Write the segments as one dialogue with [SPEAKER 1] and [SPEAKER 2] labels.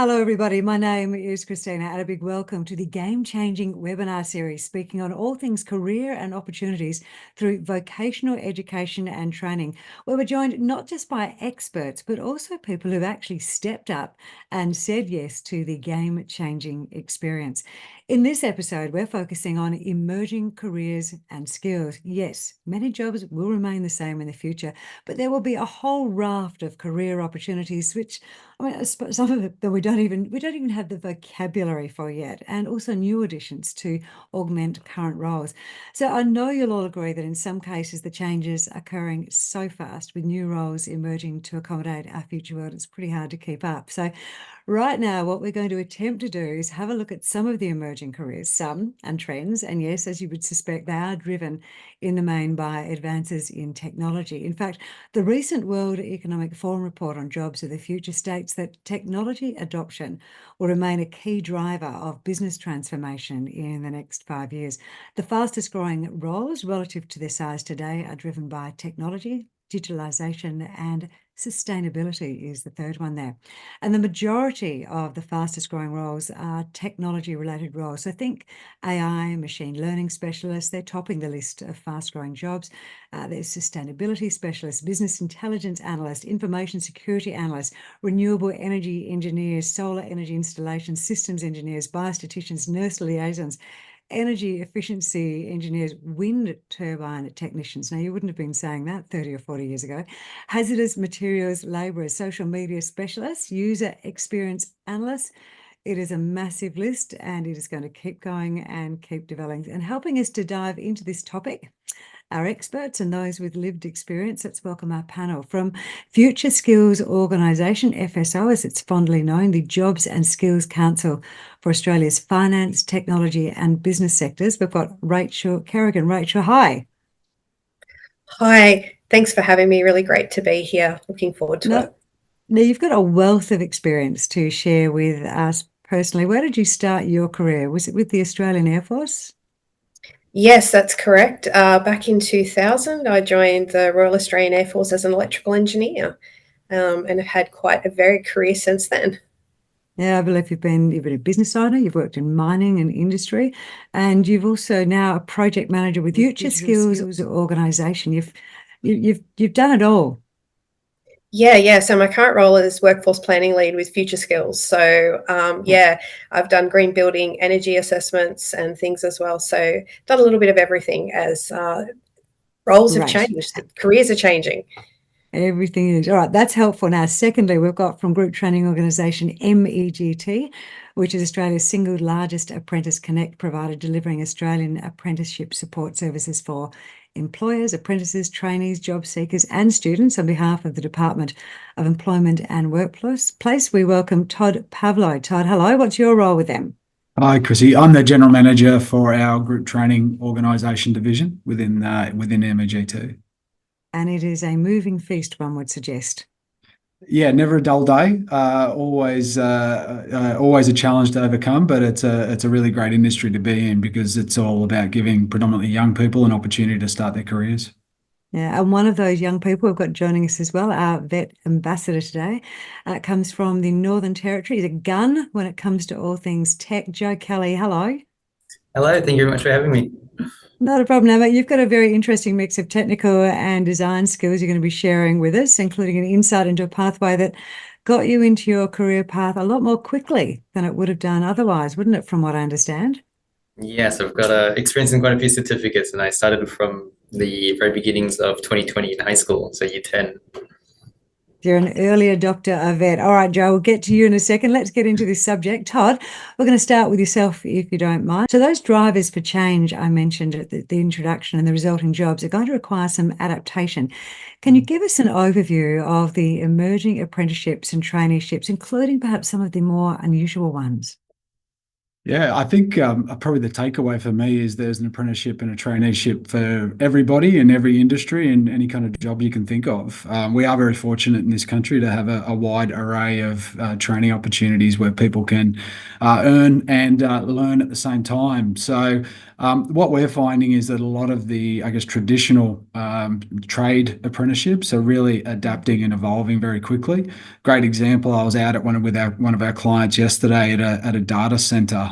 [SPEAKER 1] Hello, everybody. My name is Christina, and a big welcome to the game-changing webinar series speaking on all things career and opportunities through vocational education and training, where we're joined not just by experts, but also people who've actually stepped up and said yes to the game-changing experience. In this episode, we're focusing on emerging careers and skills. Yes, many jobs will remain the same in the future, but there will be a whole raft of career opportunities, which I suppose some of it that we don't even have the vocabulary for yet, and also new additions to augment current roles. So I know you'll all agree that in some cases the changes are occurring so fast with new roles emerging to accommodate our future world. It's pretty hard to keep up. So right now, what we're going to attempt to do is have a look at some of the emerging careers, some and trends. And yes, as you would suspect, they are driven in the main by advances in technology. In fact, the recent World Economic Forum report on jobs of the future states that technology adoption will remain a key driver of business transformation in the next 5 years. The fastest growing roles relative to their size today are driven by technology, digitalization, and sustainability is the third one there. And the majority of the fastest growing roles are technology related roles. So think AI, machine learning specialists, they're topping the list of fast growing jobs. There's sustainability specialists, business intelligence analysts, information security analysts, renewable energy engineers, solar energy installation systems engineers, biostatisticians, nurse liaisons, energy efficiency engineers, wind turbine technicians. Now, you wouldn't have been saying that 30 or 40 years ago. Hazardous materials labourers, social media specialists, user experience analysts. It is a massive list, and it is going to keep going and keep developing. And helping us to dive into this topic, our experts and those with lived experience, let's welcome our panel. From Future Skills Organisation, FSO as it's fondly known, the Jobs and Skills Council for Australia's finance, technology and business sectors, we've got Rachel Kerrigan. Rachel, hi.
[SPEAKER 2] Hi, thanks for having me. Really great to be here. Looking forward to
[SPEAKER 1] Now,
[SPEAKER 2] it.
[SPEAKER 1] now you've got a wealth of experience to share with us personally. Where did you start your career? Was it with the Australian Air Force?
[SPEAKER 2] Yes, that's correct. Back in 2000, I joined the Royal Australian Air Force as an electrical engineer, and have had quite a varied career since then.
[SPEAKER 1] Yeah, I believe you've been a business owner, you've worked in mining and industry, and you've also now a project manager with Future Skills Organisation. You've done it all.
[SPEAKER 2] Yeah. So my current role is workforce planning lead with Future Skills. So
[SPEAKER 1] Yeah.
[SPEAKER 2] I've done green building, energy assessments, and things as well. So done a little bit of everything as roles have
[SPEAKER 1] Great.
[SPEAKER 2] changed, careers are changing.
[SPEAKER 1] Everything is all right. That's helpful. Now, secondly, we've got from group training organisation MEGT, which is Australia's single largest apprentice connect provider, delivering Australian apprenticeship support services for employers, apprentices, trainees, job seekers, and students. On behalf of the Department of Employment and Workplace, we welcome Todd Pavlo. Todd, hello. What's your role with them?
[SPEAKER 3] Hi, Chrissy. I'm the general manager for our group training organisation division within MEG2.
[SPEAKER 1] And it is a moving feast, one would suggest.
[SPEAKER 3] Yeah, never a dull day. Always a challenge to overcome, but it's a really great industry to be in because it's all about giving predominantly young people an opportunity to start their careers.
[SPEAKER 1] Yeah, and one of those young people we've got joining us as well, our vet ambassador today, comes from the Northern Territory. He's a gun when it comes to all things tech. Joe Kelly, hello.
[SPEAKER 4] Hello, thank you very much for having me.
[SPEAKER 1] Not a problem, Emma. You've got a very interesting mix of technical and design skills you're going to be sharing with us, including an insight into a pathway that got you into your career path a lot more quickly than it would have done otherwise, wouldn't it, from what I understand?
[SPEAKER 4] Yes, I've got experience in quite a few certificates, and I started from the very beginnings of 2020 in high school, so year 10.
[SPEAKER 1] You're an early adopter of it. All right, Joe, we'll get to you in a second. Let's get into this subject. Todd, we're going to start with yourself, if you don't mind. So those drivers for change I mentioned at the introduction and the resulting jobs are going to require some adaptation. Can you give us an overview of the emerging apprenticeships and traineeships, including perhaps some of the more unusual ones?
[SPEAKER 3] Yeah, I think probably the takeaway for me is there's an apprenticeship and a traineeship for everybody in every industry and any kind of job you can think of. We are very fortunate in this country to have a wide array of training opportunities where people can earn and learn at the same time. So, what we're finding is that a lot of the, I guess, traditional trade apprenticeships are really adapting and evolving very quickly. Great example. I was out at one of our clients yesterday at a data center,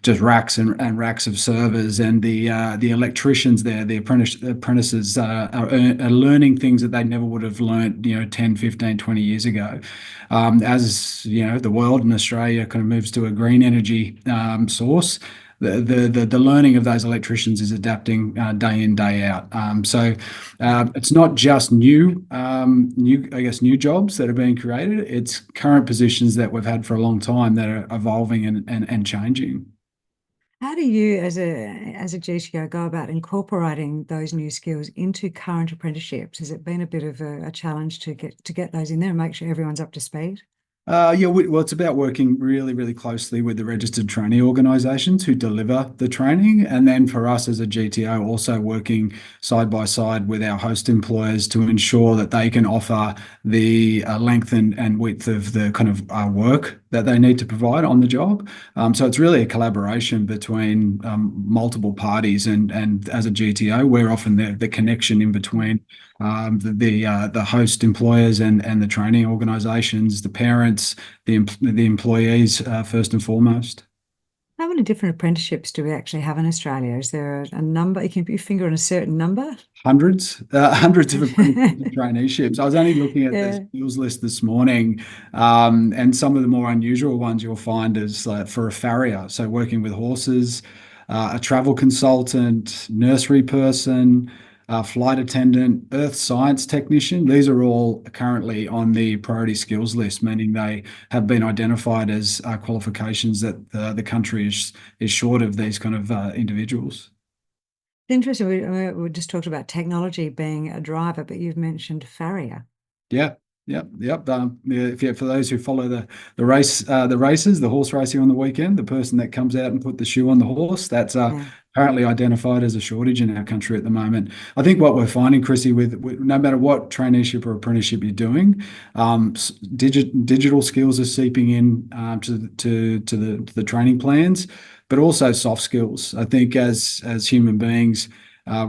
[SPEAKER 3] just racks and racks of servers, and the electricians there, the apprentices are learning things that they never would have learned, 10, 15, 20 years ago. As the world and Australia kind of moves to a green energy source, the learning of those electricians is adapting day in, day out. It's not just new jobs that are being created. It's current positions that we've had for a long time that are evolving and changing.
[SPEAKER 1] How do you, as a GTO, go about incorporating those new skills into current apprenticeships? Has it been a bit of a challenge to get those in there and make sure everyone's up to speed?
[SPEAKER 3] Yeah, well, it's about working really, really closely with the registered trainee organisations who deliver the training. And then for us as a GTO, also working side by side with our host employers to ensure that they can offer the length and width of the kind of work that they need to provide on the job. So it's really a collaboration between multiple parties. And as a GTO, we're often the connection in between the host employers and the training organisations, the parents, the employees, first and foremost.
[SPEAKER 1] How many different apprenticeships do we actually have in Australia? Is there a number? You can put your finger on a certain number?
[SPEAKER 3] Hundreds of apprenticeships and traineeships. I was only looking at the
[SPEAKER 1] Yeah.
[SPEAKER 3] skills list this morning, and some of the more unusual ones you'll find is for a farrier, so working with horses, a travel consultant, nursery person, flight attendant, earth science technician. These are all currently on the priority skills list, meaning they have been identified as qualifications that the country is short of these kind of individuals.
[SPEAKER 1] It's interesting. We just talked about technology being a driver, but you've mentioned farrier.
[SPEAKER 3] Yeah, yep. Yeah, for those who follow the races, the horse racing on the weekend, the person that comes out and put the shoe on the horse, that's
[SPEAKER 1] Yeah.
[SPEAKER 3] apparently identified as a shortage in our country at the moment. I think what we're finding, Chrissy, with no matter what traineeship or apprenticeship you're doing, digital skills are seeping in to the training plans, but also soft skills. I think as human beings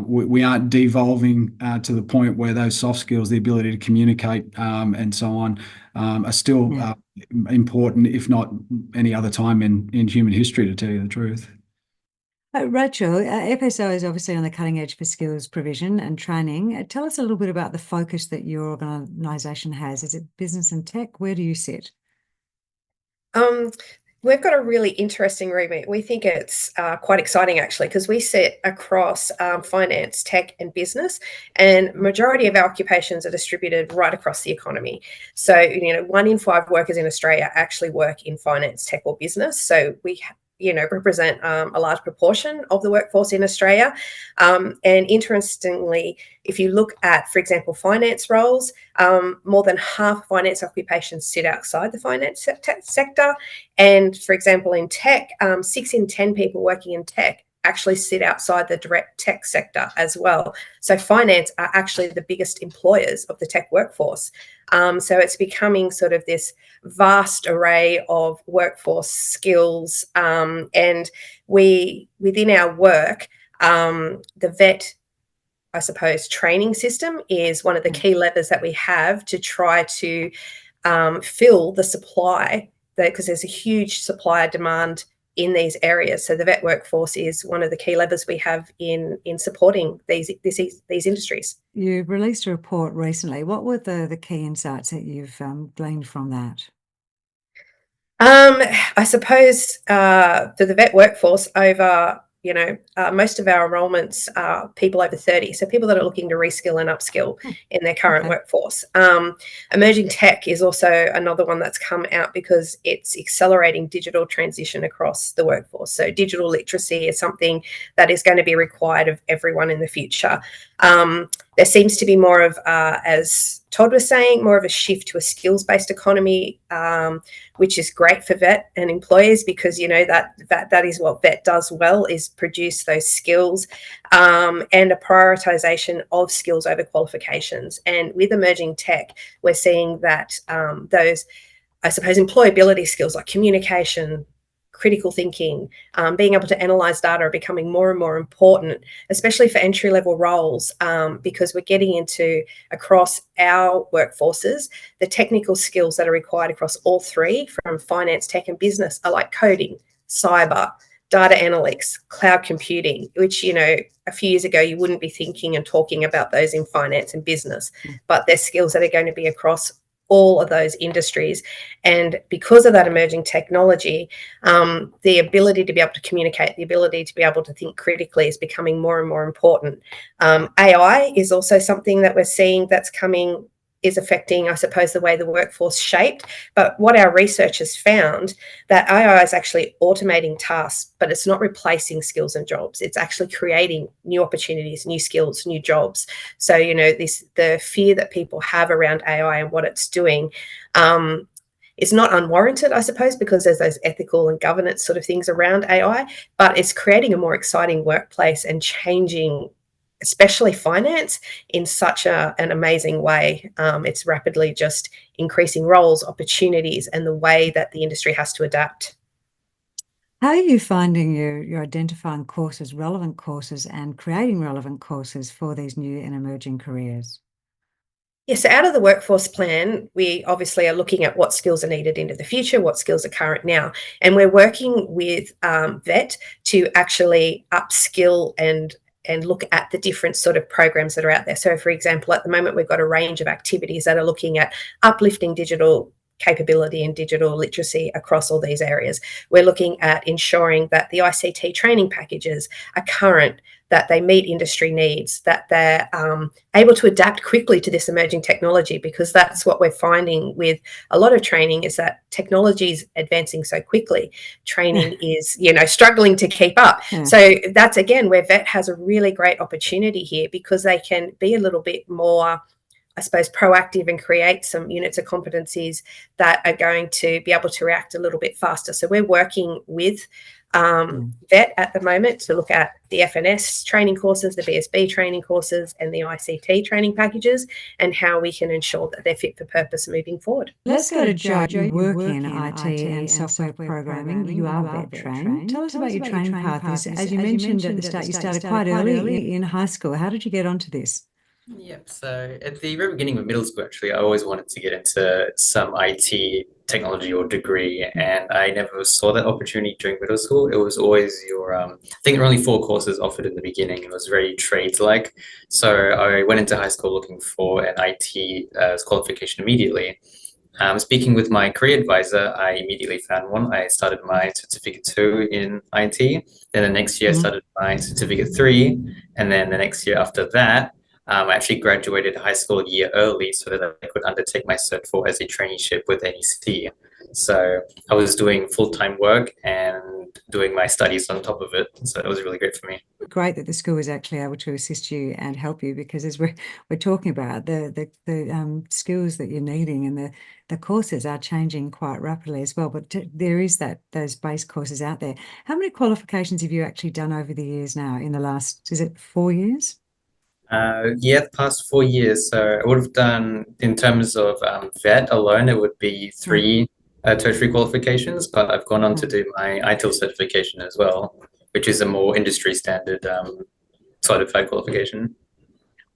[SPEAKER 3] we aren't devolving to the point where those soft skills, the ability to communicate and so on, are still
[SPEAKER 1] Yeah.
[SPEAKER 3] important, if not any other time in human history, to tell you the truth.
[SPEAKER 1] Rachel, FSO is obviously on the cutting edge for skills provision and training. Tell us a little bit about the focus that your organisation has. Is it business and tech? Where do you sit?
[SPEAKER 2] Um, we've got a really interesting remit. We think it's quite exciting actually because we sit across finance, tech, and business, and majority of our occupations are distributed right across the economy. So 1 in 5 workers in Australia actually work in finance, tech, or business. So we represent a large proportion of the workforce in Australia. And interestingly, if you look at, for example, finance roles, more than half finance occupations sit outside the finance sector. And for example, in tech, 6 in 10 people working in tech actually sit outside the direct tech sector as well. So finance are actually the biggest employers of the tech workforce. So it's becoming sort of this vast array of workforce skills. And we, within our work, the vet, I suppose, training system is one of the key levers that we have to try to fill the supply, because there's a huge supply demand in these areas. So the vet workforce is one of the key levers we have in supporting these industries.
[SPEAKER 1] You released a report recently. What were the key insights that you've gleaned from that?
[SPEAKER 2] I suppose for the vet workforce, most of our enrolments are people over 30, so people that are looking to reskill and upskill in their current
[SPEAKER 1] Okay.
[SPEAKER 2] workforce. Emerging tech is also another one that's come out because it's accelerating digital transition across the workforce. So digital literacy is something that is going to be required of everyone in the future. there seems to be more of, as Todd was saying, more of a shift to a skills-based economy, which is great for vet and employers, because that is what vet does well, is produce those skills, and a prioritization of skills over qualifications. And with emerging tech, we're seeing that those, I suppose, employability skills like communication, critical thinking, being able to analyze data are becoming more and more important, especially for entry-level roles, because we're getting into, across our workforces, the technical skills that are required across all three, from finance, tech and business, are like coding, cyber, data analytics, cloud computing, which, a few years ago you wouldn't be thinking and talking about those in finance and business, but they're skills that are going to be across all of those industries. And because of that emerging technology, the ability to be able to communicate, the ability to be able to think critically is becoming more and more important. AI is also something that we're seeing is affecting, I suppose, the way the workforce shaped. But what our research has found, that AI is actually automating tasks, but it's not replacing skills and jobs. It's actually creating new opportunities, new skills, new jobs. So, the fear that people have around AI and what it's doing, is not unwarranted, I suppose, because there's those ethical and governance sort of things around AI, but it's creating a more exciting workplace and changing, especially finance, in such an amazing way. It's rapidly just increasing roles, opportunities, and the way that the industry has to adapt.
[SPEAKER 1] How are you finding you're identifying courses, relevant courses, and creating relevant courses for these new and emerging careers?
[SPEAKER 2] Yes, so out of the workforce plan, we obviously are looking at what skills are needed into the future, what skills are current now. And we're working with VET to actually upskill and look at the different sort of programs that are out there. So, for example, at the moment, we've got a range of activities that are looking at uplifting digital capability and digital literacy across all these areas. We're looking at ensuring that the ICT training packages are current, that they meet industry needs, that they're able to adapt quickly to this emerging technology, because that's what we're finding with a lot of training, is that technology is advancing so quickly. Training is, struggling to keep up.
[SPEAKER 1] Yeah.
[SPEAKER 2] So that's, again, where VET has a really great opportunity here, because they can be a little bit more, I suppose, proactive and create some units of competencies that are going to be able to react a little bit faster. So we're working with VET at the moment to look at the FNS training courses, the BSB training courses, and the ICT training packages, and how we can ensure that they're fit for purpose moving forward.
[SPEAKER 1] Let's go to Jo. You work in IT and software programming. You are VET trained. Tell us about your training path. As you mentioned at the start, you started quite early in high school. How did you get onto this?
[SPEAKER 4] Yep. So at the very beginning of middle school, actually, I always wanted to get into some IT technology or degree, and I never saw that opportunity during middle school. It was always I think there were only 4 courses offered in the beginning. It was very trades-like. So I went into high school looking for an IT qualification immediately. Speaking with my career advisor, I immediately found one. I started my certificate 2 in IT. Then the next year, I started my certificate 3. And then the next year after that, I actually graduated high school a year early so that I could undertake my Cert 4 as a traineeship with NEC. So I was doing full-time work and doing my studies on top of it. So it was really great for me.
[SPEAKER 1] Great that the school is actually able to assist you and help you, because as we're talking about, the skills that you're needing and the courses are changing quite rapidly as well. But there is those base courses out there. How many qualifications have you actually done over the years now? In the last, is it 4 years?
[SPEAKER 4] Yeah, the past 4 years. So I would have done, in terms of VET alone, it would be 3 tertiary qualifications, but I've gone on to do my ITIL certification as well, which is a more industry standard certified qualification.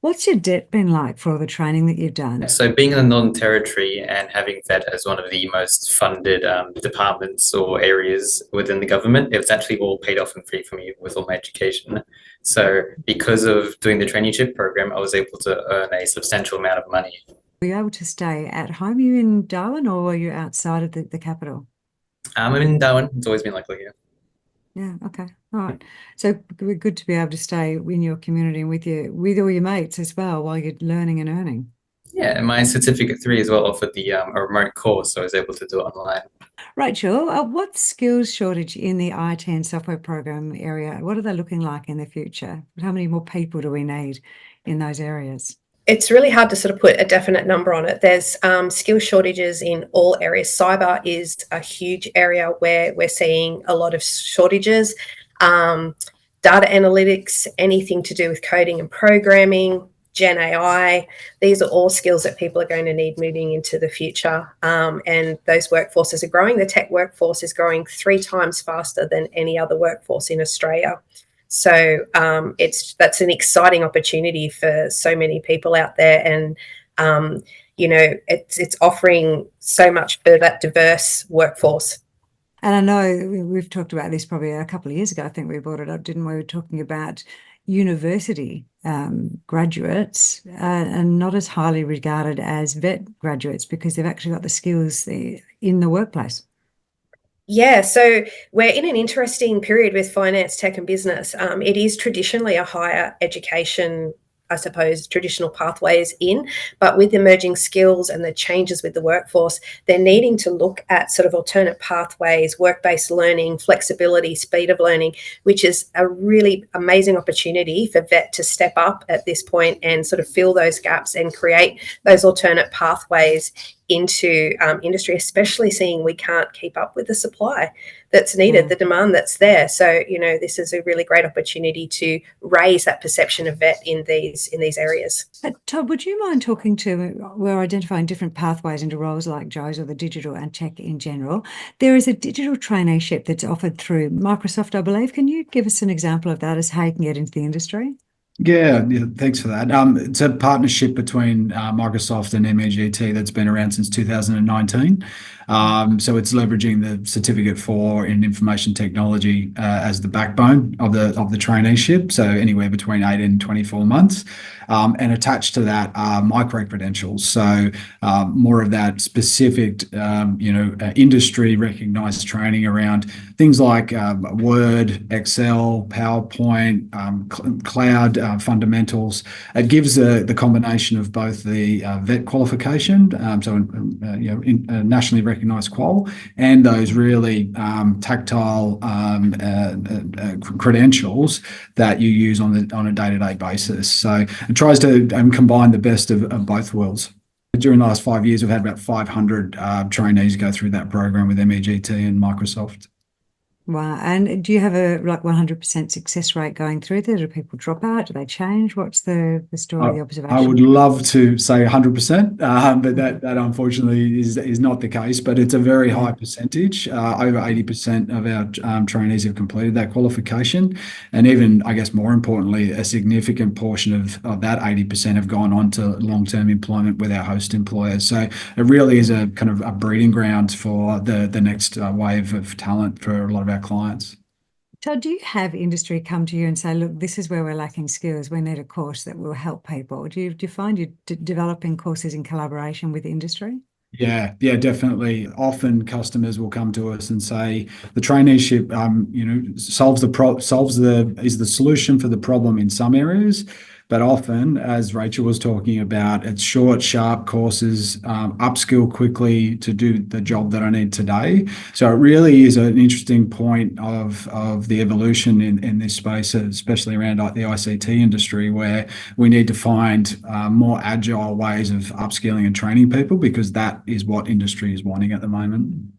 [SPEAKER 1] What's your debt been like for all the training that you've done?
[SPEAKER 4] So being in the Northern Territory and having that as one of the most funded departments or areas within the government, it was actually all paid off and free for me with all my education. So because of doing the traineeship program, I was able to earn a substantial amount of money.
[SPEAKER 1] Were you able to stay at home? Are you in Darwin, or were you outside of the capital?
[SPEAKER 4] I'm in Darwin. It's always been likely here.
[SPEAKER 1] Yeah, okay. All right. So good to be able to stay in your community and with all your mates as well while you're learning and earning.
[SPEAKER 4] Yeah, and my certificate 3 as well offered a remote course, so I was able to do it online.
[SPEAKER 1] Rachel, what skills shortage in the IT and software program area? What are they looking like in the future? How many more people do we need in those areas?
[SPEAKER 2] It's really hard to sort of put a definite number on it. There's skill shortages in all areas. Cyber is a huge area where we're seeing a lot of shortages. Data analytics, anything to do with coding and programming, Gen AI, these are all skills that people are going to need moving into the future. And those workforces are growing. The tech workforce is growing 3 times faster than any other workforce in Australia. So that's an exciting opportunity for so many people out there, and it's offering so much for that diverse workforce.
[SPEAKER 1] And I know we've talked about this probably a couple of years ago. I think we brought it up, didn't we? We were talking about university graduates and not as highly regarded as vet graduates because they've actually got the skills in the workplace.
[SPEAKER 2] Yeah, so we're in an interesting period with finance, tech, and business. It is traditionally a higher education, I suppose, traditional pathways in, but with emerging skills and the changes with the workforce, they're needing to look at sort of alternate pathways, work-based learning, flexibility, speed of learning, which is a really amazing opportunity for vet to step up at this point and sort of fill those gaps and create those alternate pathways into industry, especially seeing we can't keep up with the supply that's needed, the demand that's there. So, this is a really great opportunity to raise that perception of vet in these areas.
[SPEAKER 1] Todd, would you mind we're identifying different pathways into roles like Joe's or the digital and tech in general. There is a digital traineeship that's offered through Microsoft, I believe. Can you give us an example of that as how you can get into the industry?
[SPEAKER 3] Yeah, thanks for that. It's a partnership between Microsoft and MEGT that's been around since 2019. So it's leveraging the Certificate 4 in Information Technology as the backbone of the traineeship. So anywhere between 8 and 24 months, and attached to that are micro credentials. So more of that specific, industry recognized training around things like Word, Excel, PowerPoint, cloud fundamentals. It gives the combination of both the vet qualification, nationally recognised qual, and those really tactile credentials that you use on a day-to-day basis. So it tries to combine the best of both worlds. During the last 5 years, we've had about 500 trainees go through that program with MEGT and Microsoft.
[SPEAKER 1] Wow. And do you have a 100% success rate going through there? Do people drop out? Do they change? What's the story, the observation?
[SPEAKER 3] I would love to say 100%, but that unfortunately is not the case. But it's a very high percentage. Over 80% of our trainees have completed that qualification. And even, I guess, more importantly, a significant portion of that 80% have gone on to long-term employment with our host employers. So it really is a kind of a breeding ground for the next wave of talent for a lot of our clients.
[SPEAKER 1] So do you have industry come to you and say, look, this is where we're lacking skills. We need a course that will help people. Do you find you're developing courses in collaboration with industry?
[SPEAKER 3] Yeah, definitely. Often customers will come to us and say the traineeship, is the solution for the problem in some areas, but often, as Rachel was talking about, it's short, sharp courses, upskill quickly to do the job that I need today. So it really is an interesting point of the evolution in this space, especially around the ICT industry, where we need to find more agile ways of upskilling and training people, because that is what industry is wanting at the moment.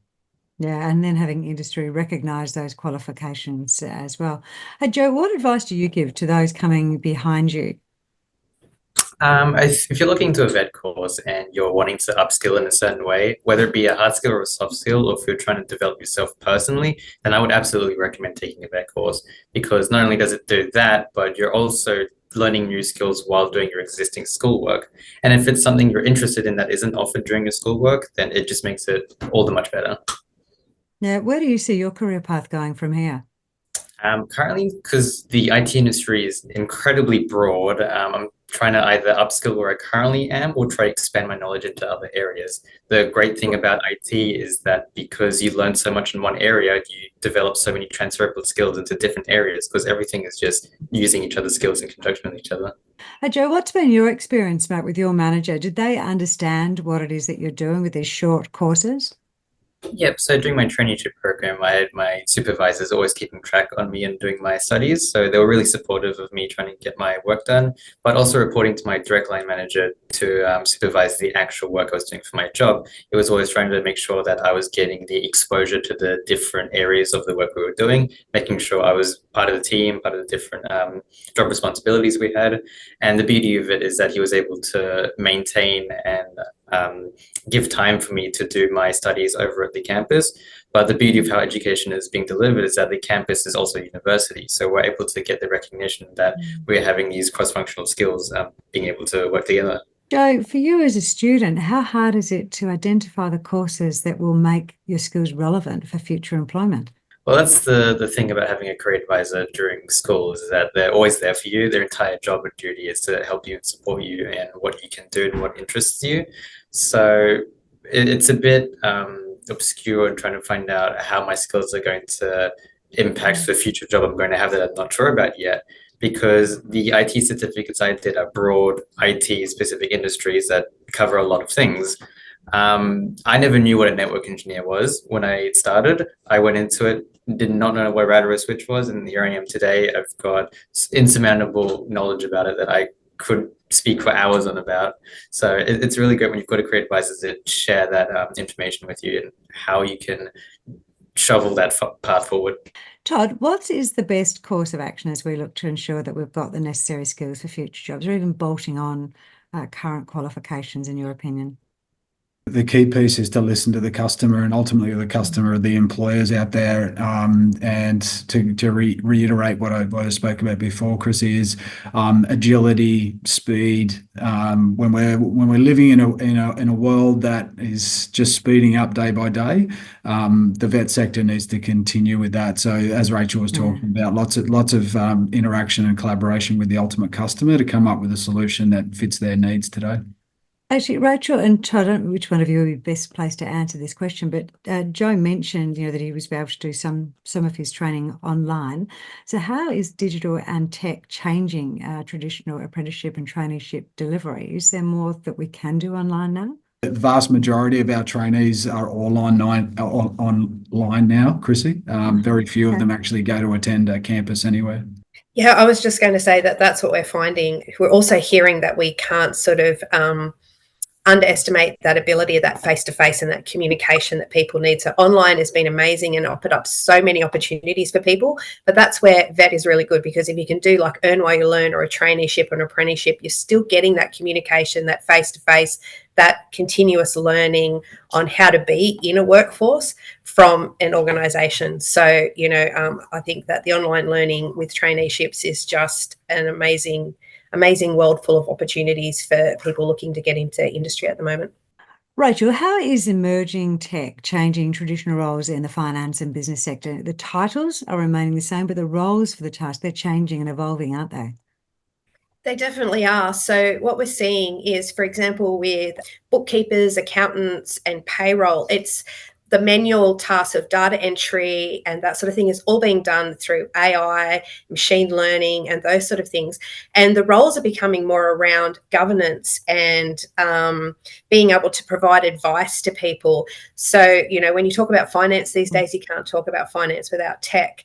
[SPEAKER 1] Yeah, and then having industry recognise those qualifications as well. Hey, Joe, what advice do you give to those coming behind you?
[SPEAKER 4] If you're looking into a vet course and you're wanting to upskill in a certain way, whether it be a hard skill or a soft skill, or if you're trying to develop yourself personally, then I would absolutely recommend taking a vet course, because not only does it do that, but you're also learning new skills while doing your existing schoolwork. And if it's something you're interested in that isn't offered during your schoolwork, then it just makes it all the much better.
[SPEAKER 1] Yeah, where do you see your career path going from here?
[SPEAKER 4] Currently, because the IT industry is incredibly broad, I'm trying to either upskill where I currently am or try to expand my knowledge into other areas. The great thing about IT is that because you learn so much in one area, you develop so many transferable skills into different areas, because everything is just using each other's skills in conjunction with each other.
[SPEAKER 1] Hey, Joe, what's been your experience, Matt, with your manager? Did they understand what it is that you're doing with these short courses?
[SPEAKER 4] Yep. So during my traineeship program, I had my supervisors always keeping track on me and doing my studies. So they were really supportive of me trying to get my work done, but also reporting to my direct line manager to supervise the actual work I was doing for my job. It was always trying to make sure that I was getting the exposure to the different areas of the work we were doing, making sure I was part of the team, part of the different job responsibilities we had. And the beauty of it is that he was able to maintain and give time for me to do my studies over at the campus. But the beauty of how education is being delivered is that the campus is also a university. So we're able to get the recognition that we're having these cross-functional skills, being able to work together.
[SPEAKER 1] Joe, for you as a student, how hard is it to identify the courses that will make your skills relevant for future employment?
[SPEAKER 4] Well, that's the thing about having a career advisor during school is that they're always there for you. Their entire job and duty is to help you and support you and what you can do and what interests you. So it's a bit obscure trying to find out how my skills are going to impact the future job I'm going to have that I'm not sure about yet. Because the IT certificates I did are broad IT specific industries that cover a lot of things. I never knew what a network engineer was when I started. I went into it, did not know what router or switch was, and here I am today. I've got insurmountable knowledge about it that I could speak for hours on about. So it's really great when you've got a career advisor that share that information with you and how you can shovel that path forward.
[SPEAKER 1] Todd, what is the best course of action as we look to ensure that we've got the necessary skills for future jobs or even bolting on current qualifications, in your opinion?
[SPEAKER 3] The key piece is to listen to the customer, and ultimately the customer, the employers out there. And to reiterate what I spoke about before, Chrissy, is agility, speed. When we're living in a world that is just speeding up day by day, the vet sector needs to continue with that. So as Rachel was talking about, lots of interaction and collaboration with the ultimate customer to come up with a solution that fits their needs today.
[SPEAKER 1] Actually, Rachel and Todd, I don't know which one of you would be best placed to answer this question, but Joe mentioned, that he was able to do some of his training online. So how is digital and tech changing traditional apprenticeship and traineeship delivery? Is there more that we can do online now?
[SPEAKER 3] The vast majority of our trainees are all online now, Chrissy. Very few of them actually go to attend a campus anywhere.
[SPEAKER 2] Yeah, I was just going to say that that's what we're finding. We're also hearing that we can't sort of underestimate that ability of that face-to-face and that communication that people need. So online has been amazing and opened up so many opportunities for people, but that's where VET is really good, because if you can do like earn while you learn or a traineeship or an apprenticeship, you're still getting that communication, that face-to-face, that continuous learning on how to be in a workforce from an organisation. So, I think that the online learning with traineeships is just an amazing world full of opportunities for people looking to get into industry at the moment.
[SPEAKER 1] Rachel, how is emerging tech changing traditional roles in the finance and business sector? The titles are remaining the same, but the roles for the task, they're changing and evolving, aren't they?
[SPEAKER 2] They definitely are. So what we're seeing is, for example, with bookkeepers, accountants, and payroll, it's the manual tasks of data entry and that sort of thing is all being done through AI, machine learning, and those sort of things. And the roles are becoming more around governance and being able to provide advice to people. So, when you talk about finance these days, you can't talk about finance without tech.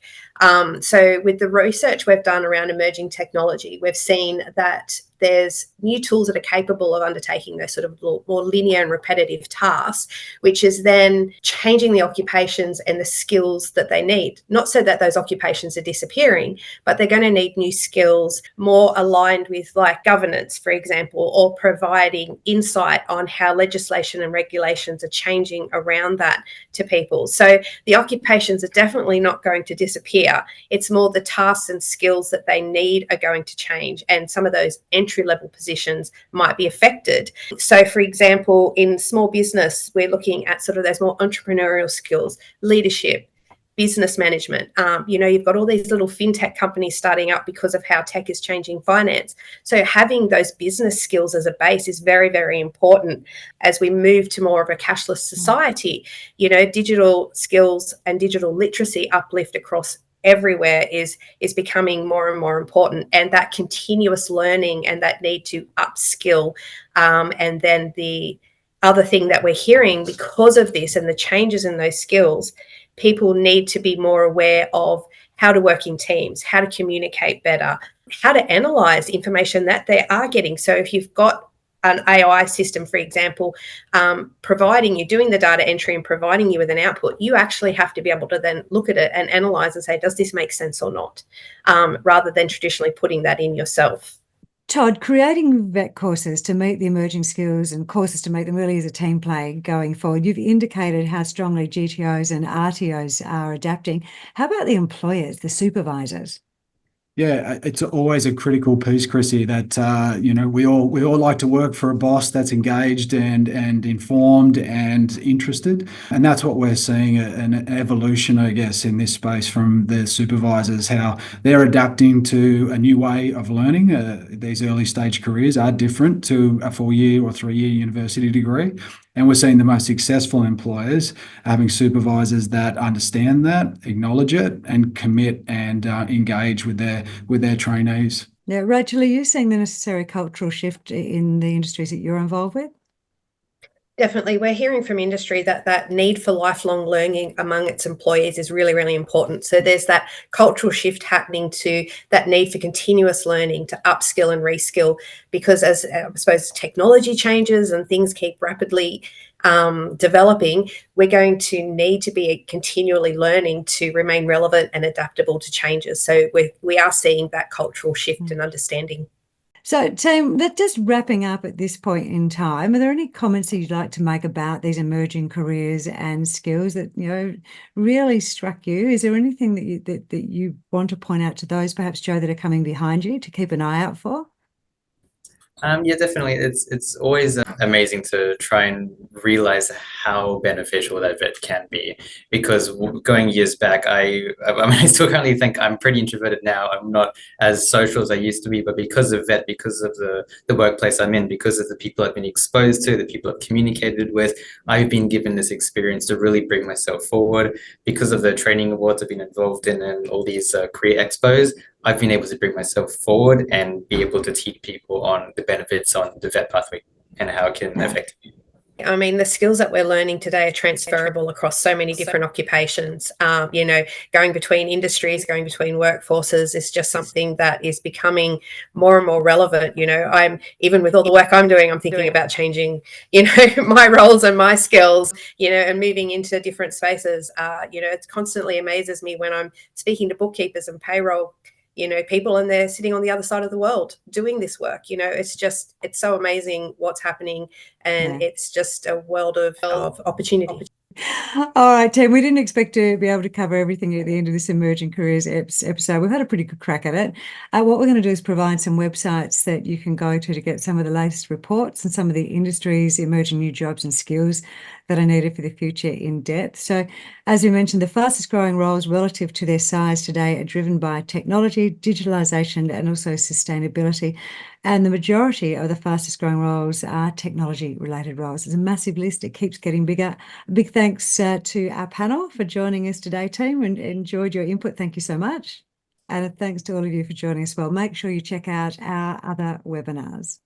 [SPEAKER 2] So with the research we've done around emerging technology, we've seen that there's new tools that are capable of undertaking those sort of more linear and repetitive tasks, which is then changing the occupations and the skills that they need. Not so that those occupations are disappearing, but they're going to need new skills more aligned with like governance, for example, or providing insight on how legislation and regulations are changing around that to people. So the occupations are definitely not going to disappear. It's more the tasks and skills that they need are going to change, and some of those entry level positions might be affected. So, for example, in small business, we're looking at sort of those more entrepreneurial skills, leadership, business management. You've got all these little fintech companies starting up because of how tech is changing finance. So having those business skills as a base is very, very important as we move to more of a cashless society. Digital skills and digital literacy uplift across everywhere is becoming more and more important, and that continuous learning and that need to upskill, and then the other thing that we're hearing because of this and the changes in those skills, people need to be more aware of how to work in teams, how to communicate better, how to analyze information that they are getting. So if you've got an AI system, for example, providing you, doing the data entry and providing you with an output, you actually have to be able to then look at it and analyze and say, does this make sense or not, rather than traditionally putting that in yourself.
[SPEAKER 1] Todd, creating VET courses to meet the emerging skills and courses to make them really as a team play going forward. You've indicated how strongly GTOs and RTOs are adapting. How about the employers, the supervisors?
[SPEAKER 3] Yeah, it's always a critical piece, Chrissy, that we all like to work for a boss that's engaged and informed and interested. And that's what we're seeing, an evolution, I guess, in this space from the supervisors, how they're adapting to a new way of learning. These early stage careers are different to a 4-year or 3-year university degree. And we're seeing the most successful employers having supervisors that understand that, acknowledge it, and commit and engage with their trainees.
[SPEAKER 1] Yeah, Rachel, are you seeing the necessary cultural shift in the industries that you're involved with?
[SPEAKER 2] Definitely. We're hearing from industry that that need for lifelong learning among its employees is really, really important. So there's that cultural shift happening to that need for continuous learning to upskill and reskill, because as I suppose technology changes and things keep rapidly developing, we're going to need to be continually learning to remain relevant and adaptable to changes. So we are seeing that cultural shift and understanding.
[SPEAKER 1] So, team, that just wrapping up at this point in time, are there any comments that you'd like to make about these emerging careers and skills that really struck you? Is there anything that you want to point out to those, perhaps, Joe, that are coming behind you to keep an eye out for?
[SPEAKER 4] Yeah, definitely. It's always amazing to try and realize how beneficial that vet can be. Because going years back, I mean, I still currently think I'm pretty introverted now. I'm not as social as I used to be, but because of vet, because of the workplace I'm in, because of the people I've been exposed to, the people I've communicated with, I've been given this experience to really bring myself forward. Because of the training awards I've been involved in and all these career expos, I've been able to bring myself forward and be able to teach people on the benefits on the vet pathway and how it can affect you.
[SPEAKER 2] I mean, the skills that we're learning today are transferable across so many different occupations. Going between industries, going between workforces is just something that is becoming more and more relevant. I'm even with all the work I'm doing, I'm thinking about changing, my roles and my skills, and moving into different spaces. It constantly amazes me when I'm speaking to bookkeepers and payroll people, and they're sitting on the other side of the world doing this work. It's so amazing what's happening, and it's just a world of opportunity.
[SPEAKER 1] All right, Tim, we didn't expect to be able to cover everything at the end of this Emerging Careers episode. We've had a pretty good crack at it. What we're going to do is provide some websites that you can go to get some of the latest reports and some of the industries, emerging new jobs and skills that are needed for the future in depth. So, as we mentioned, the fastest growing roles relative to their size today are driven by technology, digitalization, and also sustainability. And the majority of the fastest growing roles are technology related roles. It's a massive list. It keeps getting bigger. A big thanks to our panel for joining us today, team, and enjoyed your input. Thank you so much. And thanks to all of you for joining us. Well, make sure you check out our other webinars.